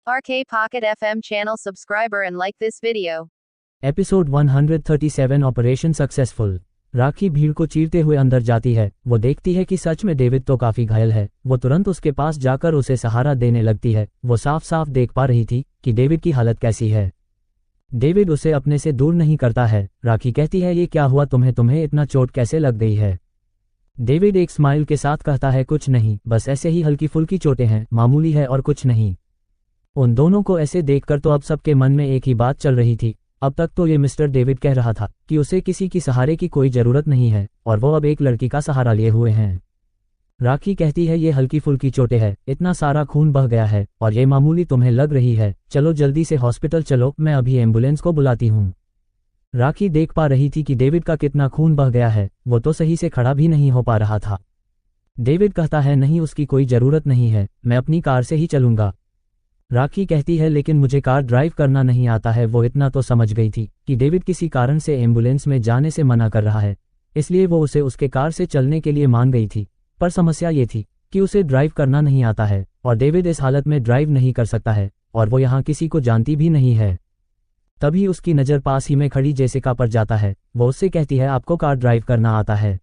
RK Pocket FM channel subscriber and like this video. Episode 137 operation successful. Rakhi भीड़ को चीरते हुए अंदर जाती है। वो देखती है कि सच में डेविड तो काफी घायल है। वो तुरंत उसके पास जाकर उसे सहारा देने लगती है। वो साफ साफ देख पा रही थी कि डेविड की हालत कैसी है। डेविड उसे अपने से दूर नहीं करता है। राखी कहती है, ये क्या हुआ तुम्हें इतना चोट कैसे लग गई है? डेविड एक स्माइल के साथ कहता है, कुछ नहीं, बस ऐसे ही हल्की फुल्की चोटें हैं, मामूली है और कुछ नहीं। उन दोनों को ऐसे देखकर तो अब सबके मन में एक ही बात चल रही थी। अब तक तो ये मिस्टर डेविड कह रहा था कि उसे किसी की सहारे की कोई जरूरत नहीं है और वो अब एक लड़की का सहारा लिए हुए हैं। राखी कहती है, ये हल्की फुल्की चोटें हैं, इतना सारा खून बह गया है और ये मामूली तुम्हें लग रही है। चलो जल्दी से हॉस्पिटल चलो, मैं अभी एम्बुलेंस को बुलाती हूँ। राखी देख पा रही थी कि डेविड का कितना खून बह गया है। वो तो सही से खड़ा भी नहीं हो पा रहा था। डेविड कहता है, नहीं, उसकी कोई जरूरत नहीं है, मैं अपनी कार से ही चलूंगा। राखी कहती है, लेकिन मुझे कार ड्राइव करना नहीं आता है। वो इतना तो समझ गई थी कि डेविड किसी कारण से एम्बुलेंस में जाने से मना कर रहा है, इसलिए वो उसे उसके कार से चलने के लिए मान गई थी। पर समस्या ये थी कि उसे ड्राइव करना नहीं आता है और डेविड इस हालत में ड्राइव नहीं कर सकता है और वो यहाँ किसी को जानती भी नहीं है। तभी उसकी नज़र पास ही में खड़ी जेसिका पर जाता है। वो उससे कहती है, आपको कार ड्राइव करना आता है?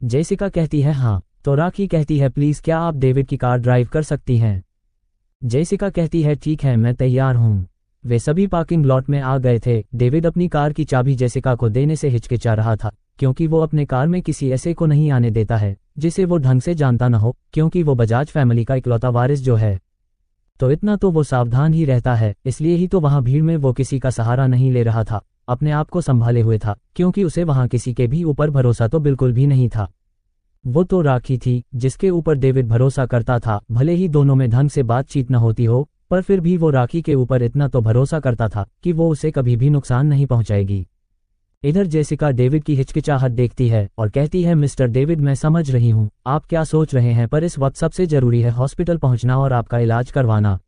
जेसिका कहती है, हाँ। तो राखी कहती है, प्लीज क्या आप डेविड की कार ड्राइव कर सकती हैं? जेसिका कहती है, ठीक है, मैं तैयार हूँ। वे सभी पार्किंग लॉट में आ गए थे। डेविड अपनी कार की चाबी जेसिका को देने से हिचकिचा रहा था, क्योंकि वो अपने कार में किसी ऐसे को नहीं आने देता है जिसे वो ढंग से जानता न हो, क्योंकि वो बजाज फैमिली का इकलौता वारिस जो है। तो इतना तो वो सावधान ही रहता है, इसलिए ही तो वहाँ भीड़ में वो किसी का सहारा नहीं ले रहा था, अपने आप को संभाले हुए था, क्योंकि उसे वहाँ किसी के भी ऊपर भरोसा तो बिल्कुल भी नहीं था। वो तो राखी थी जिसके ऊपर डेविड भरोसा करता था। भले ही दोनों में ढंग से बातचीत न होती हो, पर फिर भी वो राखी के ऊपर इतना तो भरोसा करता था कि वो उसे कभी भी नुकसान नहीं पहुंचाएगी। इधर जेसिका डेविड की हिचकिचाहट देखती है और कहती है, मिस्टर डेविड, मैं समझ रही हूँ आप क्या सोच रहे हैं, पर इस वक्त सबसे जरूरी है हॉस्पिटल पहुंचना और आपका इलाज करवाना।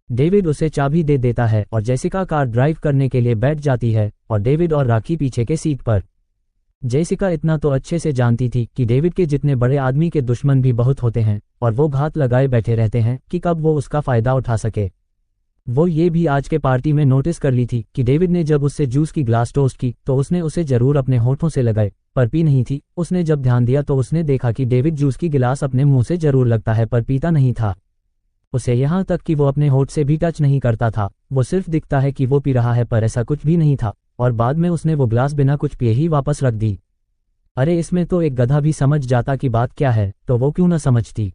डेविड उसे चाबी दे देता है और जेसिका कार ड्राइव करने के लिए बैठ जाती है और डेविड और राखी पीछे के सीट पर। जेसिका इतना तो अच्छे से जानती थी कि डेविड के जितने बड़े आदमी के दुश्मन भी बहुत होते हैं और वो घात लगाए बैठे रहते हैं कि कब वो उसका फायदा उठा सके। वो ये भी आज के पार्टी में नोटिस कर ली थी कि डेविड ने जब उससे जूस की ग्लास टोस्ट की तो उसने उसे जरूर अपने होठों से लगाए, पर पी नहीं थी। उसने जब ध्यान दिया तो उसने देखा कि डेविड जूस की गिलास अपने मुंह से जरूर लगता है, पर पीता नहीं था। उसे यहाँ तक कि वो अपने होठ से भी टच नहीं करता था। वो सिर्फ दिखता है कि वो पी रहा है, पर ऐसा कुछ भी नहीं था। और बाद में उसने वो ग्लास बिना कुछ पिए ही वापस रख दी। अरे, इसमें तो एक गधा भी समझ जाता कि बात क्या है, तो वो क्यों न समझती?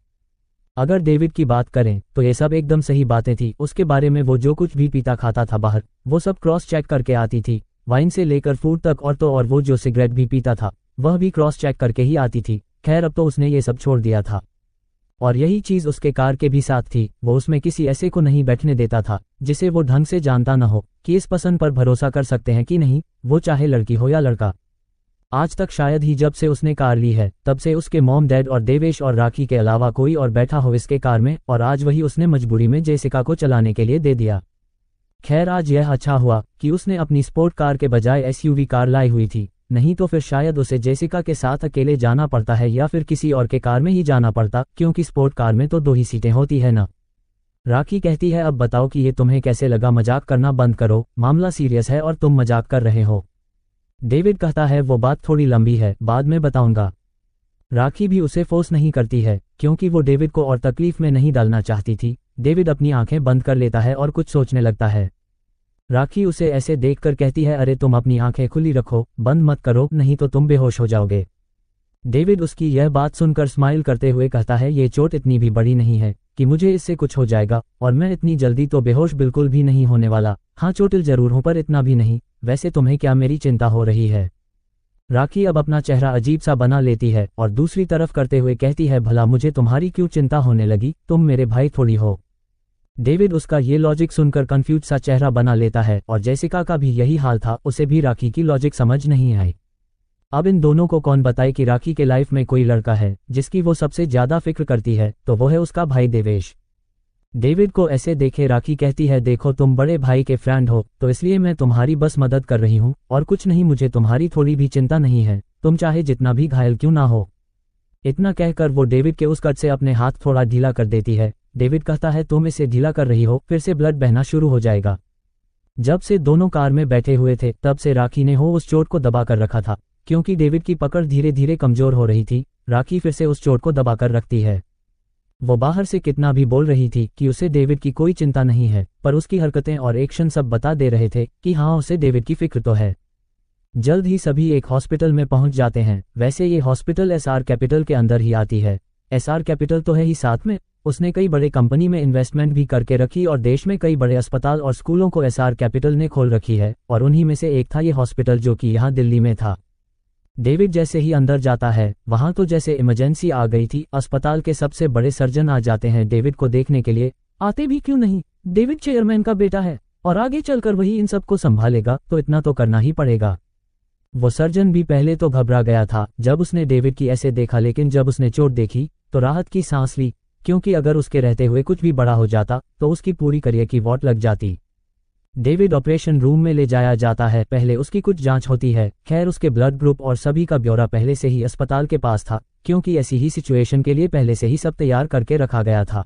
अगर डेविड की बात करें तो ये सब एकदम सही बातें थी उसके बारे में। वो जो कुछ भी पीता खाता था बाहर, वो सब क्रॉस चेक करके आती थी, वाइन से लेकर फूड तक। और वो जो सिगरेट भी पीता था वह भी क्रॉस चेक करके ही आती थी। खैर, अब तो उसने ये सब छोड़ दिया था और यही चीज उसके कार के भी साथ थी। वो उसमें किसी ऐसे को नहीं बैठने देता था जिसे वो ढंग से जानता न हो कि इस पसंद पर भरोसा कर सकते हैं कि नहीं, वो चाहे लड़की हो या लड़का। आज तक शायद ही जब से उसने कार ली है तब से उसके मॉम डैड और देवेश और राखी के अलावा कोई और बैठा हो इसके कार में, और आज वही उसने मजबूरी में जेसिका को चलाने के लिए दे दिया। खैर, आज यह अच्छा हुआ कि उसने अपनी स्पोर्ट कार के बजाय एसयूवी कार लाई हुई थी, नहीं तो फिर शायद उसे जेसिका के साथ अकेले जाना पड़ता है या फिर किसी और के कार में ही जाना पड़ता, क्योंकि स्पोर्ट कार में तो 2 ही सीटें होती है ना। राखी कहती है, अब बताओ कि ये तुम्हें कैसे लगा? मजाक करना बंद करो, मामला सीरियस है और तुम मजाक कर रहे हो। डेविड कहता है, वो बात थोड़ी लंबी है, बाद में बताऊंगा। राखी भी उसे फोर्स नहीं करती है क्योंकि वो डेविड को और तकलीफ में नहीं डालना चाहती थी। डेविड अपनी आंखें बंद कर लेता है और कुछ सोचने लगता है। राखी उसे ऐसे देखकर कहती है, अरे तुम अपनी आंखें खुली रखो, बंद मत करो, नहीं तो तुम बेहोश हो जाओगे। डेविड उसकी यह बात सुनकर स्माइल करते हुए कहता है, ये चोट इतनी भी बड़ी नहीं है कि मुझे इससे कुछ हो जाएगा और मैं इतनी जल्दी तो बेहोश बिल्कुल भी नहीं होने वाला। हाँ, चोटिल जरूर हूं, पर इतना भी नहीं। वैसे तुम्हें क्या मेरी चिंता हो रही है? राखी अब अपना चेहरा अजीब सा बना लेती है और दूसरी तरफ करते हुए कहती है, भला मुझे तुम्हारी क्यों चिंता होने लगी? तुम मेरे भाई थोड़ी हो। डेविड उसका ये लॉजिक सुनकर कंफ्यूज सा चेहरा बना लेता है और जेसिका का भी यही हाल था, उसे भी राखी की लॉजिक समझ नहीं आई। अब इन दोनों को कौन बताए कि राखी के लाइफ में कोई लड़का है जिसकी वो सबसे ज्यादा फिक्र करती है, तो वो है उसका भाई देवेश। डेविड को ऐसे देखे राखी कहती है, देखो तुम बड़े भाई के फ्रेंड हो तो इसलिए मैं तुम्हारी बस मदद कर रही हूँ और कुछ नहीं। मुझे तुम्हारी थोड़ी भी चिंता नहीं है, तुम चाहे जितना भी घायल क्यों ना हो। इतना कहकर वो डेविड के उस कट से अपने हाथ थोड़ा ढीला कर देती है डेविड कहता है तुम इसे ढीला कर रही हो, फिर से ब्लड बहना शुरू हो जाएगा। जब से दोनों कार में बैठे हुए थे तब से राखी ने उस चोट को दबा कर रखा था। क्योंकि डेविड की पकड़ धीरे धीरे कमजोर हो रही थी, राखी फिर से उस चोट को दबा कर रखती है। वो बाहर से कितना भी बोल रही थी कि उसे डेविड की कोई चिंता नहीं है, पर उसकी हरकतें और एक्शन सब बता दे रहे थे कि हाँ उसे डेविड की फिक्र तो है। जल्द ही सभी एक हॉस्पिटल में पहुंच जाते हैं। वैसे ये हॉस्पिटल एसआर कैपिटल के अंदर ही आती है। एसआर कैपिटल तो है ही, साथ में उसने कई बड़े कंपनी में इन्वेस्टमेंट भी करके रखी और देश में कई बड़े अस्पताल और स्कूलों को एसआर कैपिटल ने खोल रखी है, और उन्हीं में से एक था ये हॉस्पिटल जो कि यहाँ दिल्ली में था। डेविड जैसे ही अंदर जाता है वहां तो जैसे इमरजेंसी आ गई थी। अस्पताल के सबसे बड़े सर्जन आ जाते हैं डेविड को देखने के लिए। आते भी क्यों नहीं, डेविड चेयरमैन का बेटा है और आगे चलकर वही इन सबको संभालेगा, तो इतना तो करना ही पड़ेगा। वो सर्जन भी पहले तो घबरा गया था जब उसने डेविड की ऐसे देखा, लेकिन जब उसने चोट देखी तो राहत की सांस ली, क्योंकि अगर उसके रहते हुए कुछ भी बड़ा हो जाता तो उसकी पूरी करियर की वॉट लग जाती। डेविड ऑपरेशन रूम में ले जाया जाता है। पहले उसकी कुछ जांच होती है। खैर उसके ब्लड ग्रुप और सभी का ब्यौरा पहले से ही अस्पताल के पास था, क्योंकि ऐसी ही सिचुएशन के लिए पहले से ही सब तैयार करके रखा गया था।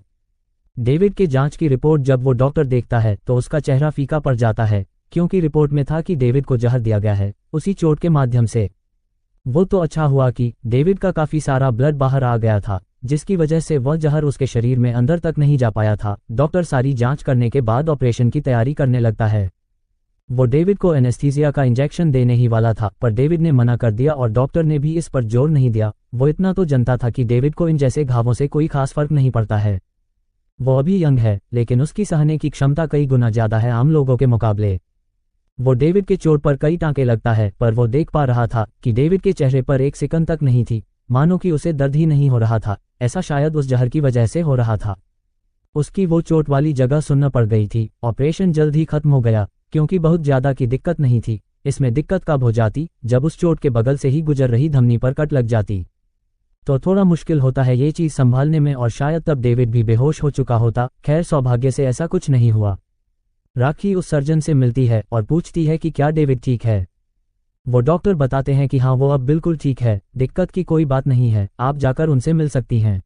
डेविड के जांच की रिपोर्ट जब वो डॉक्टर देखता है तो उसका चेहरा फीका पड़ जाता है, क्योंकि रिपोर्ट में था कि डेविड को जहर दिया गया है उसी चोट के माध्यम से। वो तो अच्छा हुआ कि डेविड का काफी सारा ब्लड बाहर आ गया था, जिसकी वजह से वह जहर उसके शरीर में अंदर तक नहीं जा पाया था। डॉक्टर सारी जांच करने के बाद ऑपरेशन की तैयारी करने लगता है। वो डेविड को एनेस्थीसिया का इंजेक्शन देने ही वाला था, पर डेविड ने मना कर दिया और डॉक्टर ने भी इस पर जोर नहीं दिया। वो इतना तो जानता था कि डेविड को इन जैसे घावों से कोई खास फर्क नहीं पड़ता है। वो अभी यंग है, लेकिन उसकी सहने की क्षमता कई गुना ज्यादा है आम लोगों के मुकाबले। वो डेविड के चोट पर कई टांके लगता है, पर वो देख पा रहा था कि डेविड के चेहरे पर एक सेकंड तक नहीं थी, मानो कि उसे दर्द ही नहीं हो रहा था। ऐसा शायद उस जहर की वजह से हो रहा था। उसकी वो चोट वाली जगह सुन्न पड़ गई थी। ऑपरेशन जल्द ही खत्म हो गया, क्योंकि बहुत ज्यादा की दिक्कत नहीं थी। इसमें दिक्कत कब हो जाती, जब उस चोट के बगल से ही गुजर रही धमनी पर कट लग जाती, तो थोड़ा मुश्किल होता है ये चीज संभालने में, और शायद तब डेविड भी बेहोश हो चुका होता। खैर सौभाग्य से ऐसा कुछ नहीं हुआ। राखी उस सर्जन से मिलती है और पूछती है कि क्या डेविड ठीक है। वो डॉक्टर बताते हैं कि हाँ वो अब बिल्कुल ठीक है, दिक्कत की कोई बात नहीं है, आप जाकर उनसे मिल सकती हैं।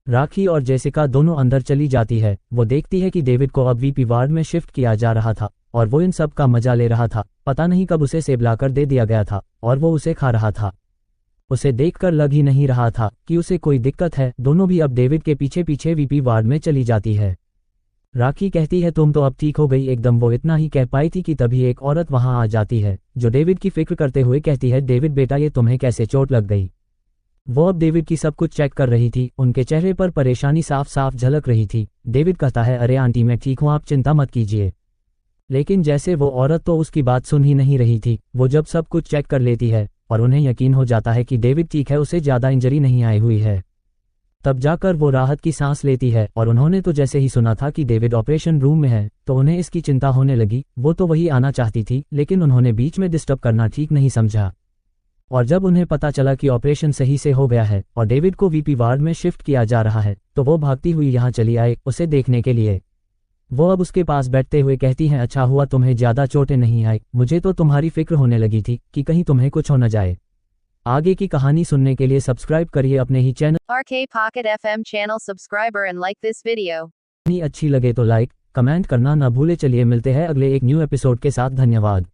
राखी और जेसिका दोनों अंदर चली जाती है। वो देखती है कि डेविड को अब वीपी वार्ड में शिफ्ट किया जा रहा था और वो इन सब का मजा ले रहा था। पता नहीं कब उसे सेब लाकर दे दिया गया था और वो उसे खा रहा था। उसे देखकर लग ही नहीं रहा था कि उसे कोई दिक्कत है। दोनों भी अब डेविड के पीछे पीछे वीपी वार्ड में चली जाती है। राखी कहती है तुम तो अब ठीक हो गई एकदम। वो इतना ही कह पाई थी कि तभी एक औरत वहां आ जाती है, जो डेविड की फिक्र करते हुए कहती है डेविड बेटा ये तुम्हें कैसे चोट लग गई। वो अब डेविड की सब कुछ चेक कर रही थी। उनके चेहरे पर परेशानी साफ साफ झलक रही थी। डेविड कहता है अरे आंटी मैं ठीक हूँ, आप चिंता मत कीजिए। लेकिन जैसे वो औरत तो उसकी बात सुन ही नहीं रही थी। वो जब सब कुछ चेक कर लेती है और उन्हें यकीन हो जाता है कि डेविड ठीक है, उसे ज्यादा इंजरी नहीं आई हुई है, तब जाकर वो राहत की सांस लेती है। और उन्होंने तो जैसे ही सुना था कि डेविड ऑपरेशन रूम में है तो उन्हें इसकी चिंता होने लगी। वो तो वही आना चाहती थी, लेकिन उन्होंने बीच में डिस्टर्ब करना ठीक नहीं समझा। और जब उन्हें पता चला कि ऑपरेशन सही से हो गया है और डेविड को वीपी वार्ड में शिफ्ट किया जा रहा है, तो वो भागती हुई यहाँ चली आए उसे देखने के लिए। वो अब उसके पास बैठते हुए कहती हैं अच्छा हुआ तुम्हें ज्यादा चोटें नहीं आई, मुझे तो तुम्हारी फिक्र होने लगी थी कि कहीं तुम्हें कुछ हो न जाए। आगे की कहानी सुनने के लिए सब्सक्राइब करिए अपने ही channel RK Pocket FM channel subscriber and like this video. अच्छी लगे तो लाइक कमेंट करना ना भूले। चलिए मिलते हैं अगले एक न्यू एपिसोड के साथ। धन्यवाद।